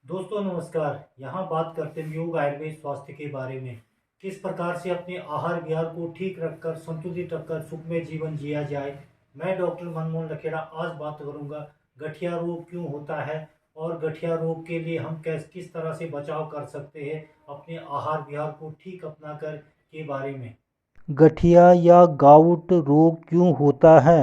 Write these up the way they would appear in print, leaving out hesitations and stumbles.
दोस्तों नमस्कार। यहाँ बात करते हैं योग आयुर्वेद स्वास्थ्य के बारे में। किस प्रकार से अपने आहार विहार को ठीक रखकर संतुलित रखकर सुखमय जीवन जिया जाए। मैं डॉक्टर मनमोहन लखेड़ा आज बात करूँगा गठिया रोग क्यों होता है और गठिया रोग के लिए हम किस तरह से बचाव कर सकते हैं अपने आहार विहार को ठीक अपनाकर के बारे में। गठिया या गाउट रोग क्यों होता है?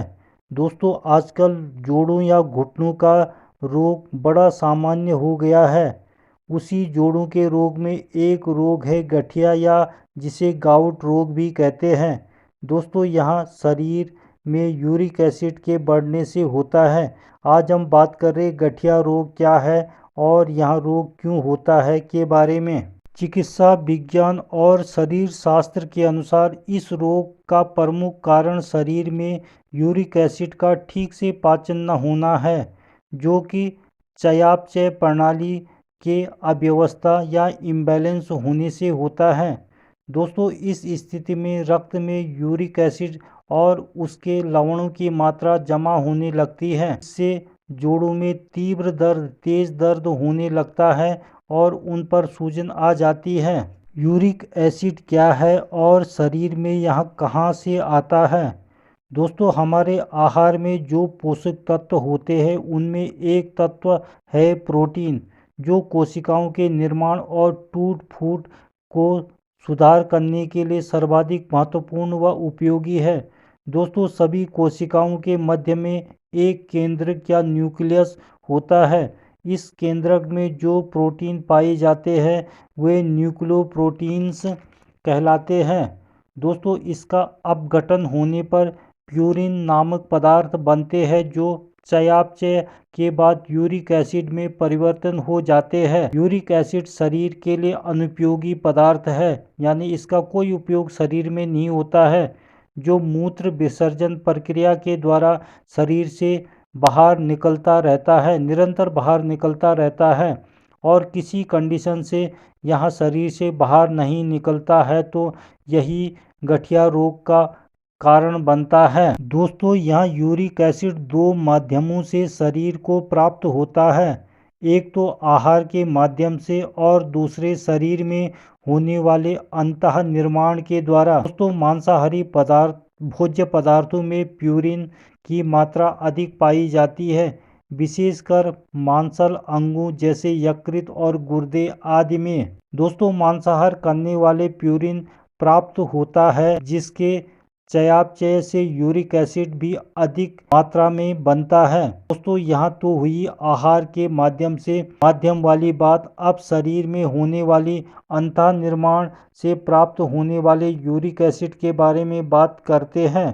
दोस्तों, आजकल जोड़ों या घुटनों का रोग बड़ा सामान्य हो गया है। उसी जोड़ों के रोग में एक रोग है गठिया, या जिसे गाउट रोग भी कहते हैं। दोस्तों, यहाँ शरीर में यूरिक एसिड के बढ़ने से होता है। आज हम बात कर रहे गठिया रोग क्या है और यहाँ रोग क्यों होता है के बारे में। चिकित्सा विज्ञान और शरीर शास्त्र के अनुसार इस रोग का प्रमुख कारण शरीर में यूरिक एसिड का ठीक से पाचन न होना है, जो कि चयापचय प्रणाली के अव्यवस्था या इम्बैलेंस होने से होता है। दोस्तों, इस स्थिति में रक्त में यूरिक एसिड और उसके लवणों की मात्रा जमा होने लगती है। इससे जोड़ों में तीव्र दर्द, तेज दर्द होने लगता है और उन पर सूजन आ जाती है। यूरिक एसिड क्या है और शरीर में यह कहाँ से आता है? दोस्तों, हमारे आहार में जो पोषक तत्व होते हैं उनमें एक तत्व है प्रोटीन, जो कोशिकाओं के निर्माण और टूट फूट को सुधार करने के लिए सर्वाधिक महत्वपूर्ण व उपयोगी है। दोस्तों, सभी कोशिकाओं के मध्य में एक केंद्रक या न्यूक्लियस होता है। इस केंद्रक में जो प्रोटीन पाए जाते हैं वे न्यूक्लियोप्रोटीन्स कहलाते हैं। दोस्तों, इसका अपघटन होने पर प्यूरिन नामक पदार्थ बनते हैं, जो चयापचय के बाद यूरिक एसिड में परिवर्तन हो जाते हैं। यूरिक एसिड शरीर के लिए अनुपयोगी पदार्थ है, यानी इसका कोई उपयोग शरीर में नहीं होता है, जो मूत्र विसर्जन प्रक्रिया के द्वारा शरीर से बाहर निकलता रहता है, निरंतर बाहर निकलता रहता है। और किसी कंडीशन से यह शरीर से बाहर नहीं निकलता है तो यही गठिया रोग का कारण बनता है। दोस्तों, यहाँ यूरिक एसिड दो माध्यमों से शरीर को प्राप्त होता है। एक तो आहार के माध्यम से और दूसरे शरीर में होने वाले अंतः निर्माण के द्वारा। दोस्तों, मांसाहारी पदार्थ भोज्य पदार्थों में प्यूरिन की मात्रा अधिक पाई जाती है, विशेषकर मांसल अंगों जैसे यकृत और गुर्दे आदि में। दोस्तों, मांसाहार करने वाले प्यूरिन प्राप्त होता है, जिसके चयापचय से यूरिक एसिड भी अधिक मात्रा में बनता है। दोस्तों, यहाँ तो हुई आहार के माध्यम से माध्यम वाली बात। अब शरीर में होने वाली अंतः निर्माण से प्राप्त होने वाले यूरिक एसिड के बारे में बात करते हैं।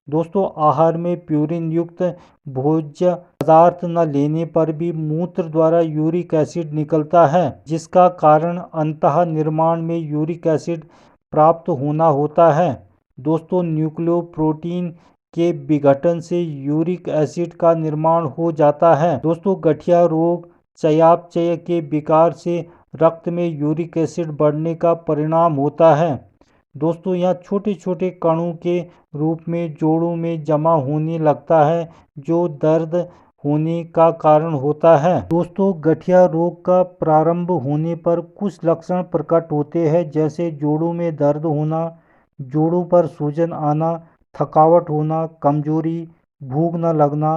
दोस्तों, आहार में प्यूरिन युक्त भोज्य पदार्थ न लेने पर भी मूत्र द्वारा यूरिक एसिड निकलता है, जिसका कारण अंतः निर्माण में यूरिक एसिड प्राप्त होना होता है। दोस्तों, न्यूक्लियोप्रोटीन के विघटन से यूरिक एसिड का निर्माण हो जाता है। दोस्तों, गठिया रोग चयापचय के विकार से रक्त में यूरिक एसिड बढ़ने का परिणाम होता है। दोस्तों, यहाँ छोटे छोटे कणों के रूप में जोड़ों में जमा होने लगता है, जो दर्द होने का कारण होता है। दोस्तों, गठिया रोग का प्रारंभ होने पर कुछ लक्षण प्रकट होते हैं, जैसे जोड़ों में दर्द होना, जोड़ों पर सूजन आना, थकावट होना, कमजोरी, भूख न लगना,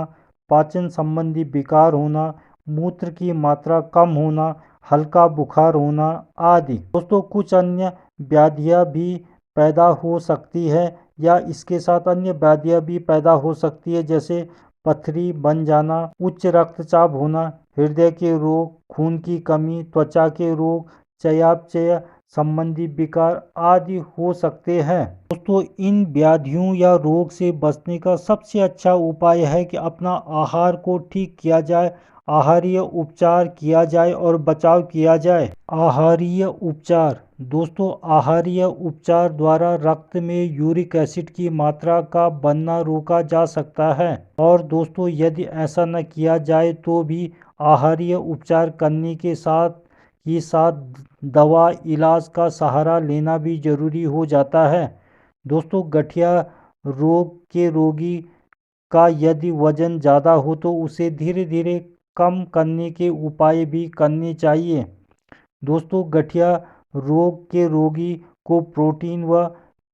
पाचन संबंधी विकार होना, मूत्र की मात्रा कम होना, हल्का बुखार होना आदि। दोस्तों, कुछ अन्य व्याधियाँ भी पैदा हो सकती है या इसके साथ अन्य व्याधियाँ भी पैदा हो सकती है, जैसे पथरी बन जाना, उच्च रक्तचाप होना, हृदय के रोग, खून की कमी, त्वचा के रोग, चयापचय संबंधी विकार आदि हो सकते हैं। दोस्तों, इन व्याधियों या रोग से बचने का सबसे अच्छा उपाय है कि अपना आहार को ठीक किया जाए, आहारीय उपचार किया जाए और बचाव किया जाए। आहारीय उपचार। दोस्तों, आहारीय उपचार द्वारा रक्त में यूरिक एसिड की मात्रा का बनना रोका जा सकता है। और दोस्तों, यदि ऐसा न किया जाए तो भी आहारीय उपचार करने के साथ दवा इलाज का सहारा लेना भी जरूरी हो जाता है। दोस्तों, गठिया रोग के रोगी का यदि वजन ज़्यादा हो तो उसे धीरे धीरे कम करने के उपाय भी करने चाहिए। दोस्तों, गठिया रोग के रोगी को प्रोटीन व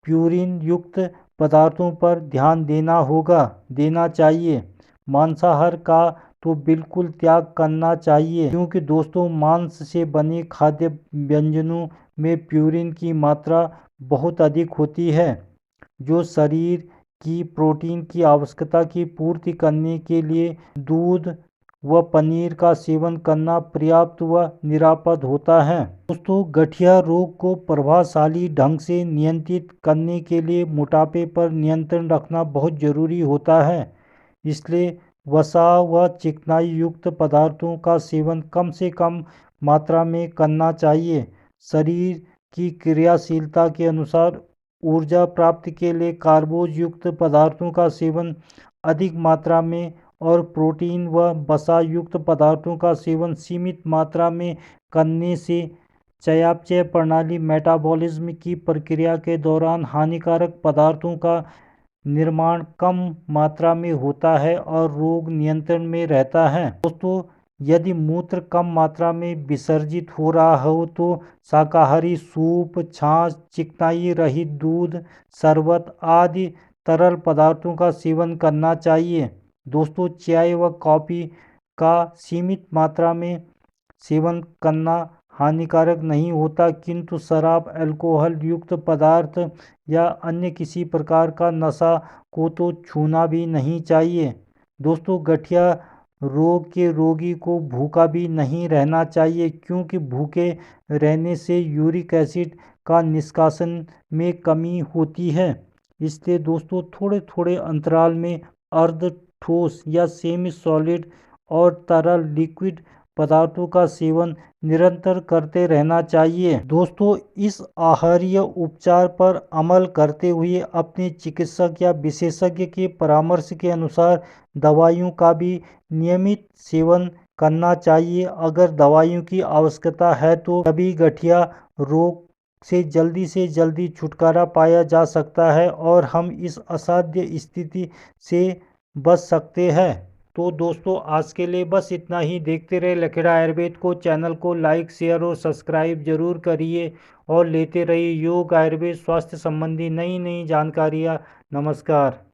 प्यूरिन युक्त पदार्थों पर ध्यान देना चाहिए। मांसाहार का तो बिल्कुल त्याग करना चाहिए, क्योंकि दोस्तों मांस से बने खाद्य व्यंजनों में प्यूरिन की मात्रा बहुत अधिक होती है, जो शरीर की प्रोटीन की आवश्यकता की पूर्ति करने के लिए दूध व पनीर का सेवन करना पर्याप्त व निरापद होता है। दोस्तों, गठिया रोग को प्रभावशाली ढंग से नियंत्रित करने के लिए मोटापे पर नियंत्रण रखना बहुत जरूरी होता है। इसलिए वसा व चिकनाई युक्त पदार्थों का सेवन कम से कम मात्रा में करना चाहिए। शरीर की क्रियाशीलता के अनुसार ऊर्जा प्राप्ति के लिए कार्बोज युक्त पदार्थों का सेवन अधिक मात्रा में और प्रोटीन व वसा युक्त पदार्थों का सेवन सीमित मात्रा में करने से चयापचय प्रणाली मेटाबॉलिज्म की प्रक्रिया के दौरान हानिकारक पदार्थों का निर्माण कम मात्रा में होता है और रोग नियंत्रण में रहता है। दोस्तों, यदि मूत्र कम मात्रा में विसर्जित हो रहा हो तो शाकाहारी सूप, छाछ, चिकनाई रहित दूध, शरबत आदि तरल पदार्थों का सेवन करना चाहिए। दोस्तों, चाय व कॉफ़ी का सीमित मात्रा में सेवन करना हानिकारक नहीं होता, किंतु शराब, अल्कोहल युक्त पदार्थ या अन्य किसी प्रकार का नशा को तो छूना भी नहीं चाहिए। दोस्तों, गठिया रोग के रोगी को भूखा भी नहीं रहना चाहिए, क्योंकि भूखे रहने से यूरिक एसिड का निष्कासन में कमी होती है। इसलिए दोस्तों थोड़े थोड़े अंतराल में अर्ध ठोस या सेमी सॉलिड और तरल लिक्विड पदार्थों का सेवन निरंतर करते रहना चाहिए। दोस्तों, इस आहारीय उपचार पर अमल करते हुए अपने चिकित्सक या विशेषज्ञ के परामर्श के अनुसार दवाइयों का भी नियमित सेवन करना चाहिए। अगर दवाइयों की आवश्यकता है तो तभी गठिया रोग से जल्दी छुटकारा पाया जा सकता है और हम इस असाध्य स्थिति से बच सकते हैं। तो दोस्तों, आज के लिए बस इतना ही। देखते रहे लखेड़ा आयुर्वेद को। चैनल को लाइक, शेयर और सब्सक्राइब जरूर करिए और लेते रहिए योग, आयुर्वेद, स्वास्थ्य संबंधी नई नई जानकारियाँ। नमस्कार।